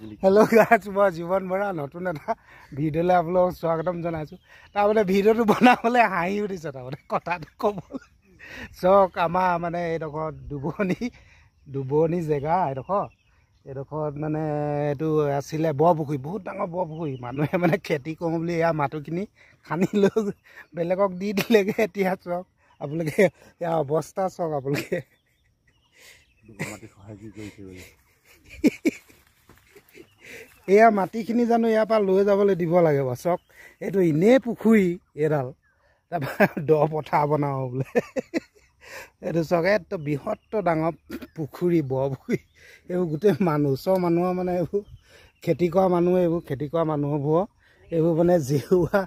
Hello' guys, মই জীৱন বৰা নতুন এটা ভিডিঅ'লৈ আপোনালোকক স্বাগতম জনাইছোঁ। তাৰমানে ভিডিঅ'টো বনাবলৈ হাঁহি উঠিছে। তাৰমানে কথাটো ক'বলৈ চাওক, আমাৰ মানে এইডোখৰ দুবনি জেগা এইডোখৰত মানে এইটো আছিলে বৰপুখুৰী, বহুত ডাঙৰ বৰপুখুৰী। মানুহে মানে খেতি কৰোঁ বুলি এয়া মাটিখিনি খান্দি লৈ বেলেগক দি দিলেগৈ। এতিয়া চাওক আপোনালোকে, এয়া অৱস্থা চাওক আপোনালোকে। এয়া মাটিখিনি জানো ইয়াৰ পৰা লৈ যাবলৈ দিব লাগে বাৰু। চাওক, এইটো এনেই পুখুৰী এইডাল, তাৰপৰা দ পথাৰ বনাওঁ বোলে। এইটো চাওক, এইটো বৃহৎ ডাঙৰ পুখুৰী, বৰপুখুৰী। এইবোৰ গোটেই ওচৰৰ মানুহৰ মানে এইবোৰ খেতি কৰা মানুহ, এইবোৰ খেতি কৰা মানুহবোৰৰ এইবোৰ মানে জেওৰা,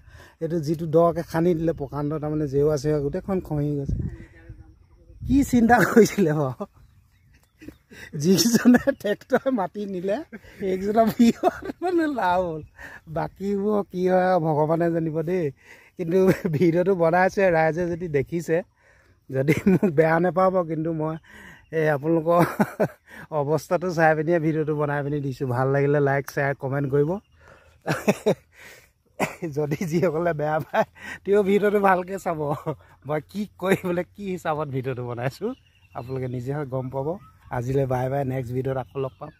এইটো যিটো দকৈ খান্দি দিলে প্ৰকাণ্ড, তাৰমানে জেওৰা চেওৰা গোটেইখন খহি গৈছে। কি চিন্তা কৰিছিলে বাৰু যিজনে ট্ৰেক্টৰ মাটি নিলে, সেইজনৰ বিহত মানে লাভ হ'ল। বাকীবোৰ কি হয় ভগৱানে জানিব দেই। কিন্তু ভিডিঅ'টো বনাইছে ৰাইজে, যদি দেখিছে, যদি মোক বেয়া নাপাব, কিন্তু মই এই আপোনালোকৰ অৱস্থাটো চাই পিনিয়ে ভিডিঅ'টো বনাই পিনি দিছোঁ। ভাল লাগিলে লাইক শ্বেয়াৰ কমেণ্ট কৰিব। যদি যিসকলে বেয়া পায় তেওঁ ভিডিঅ'টো ভালকৈ চাব। মই কি কৰিবলৈ কি হিচাপত ভিডিঅ'টো বনাইছোঁ আপোনালোকে নিজে গম পাব। আজিলৈ বাই বাই, নেক্সট ভিডিঅ'ত আকৌ লগ পাম।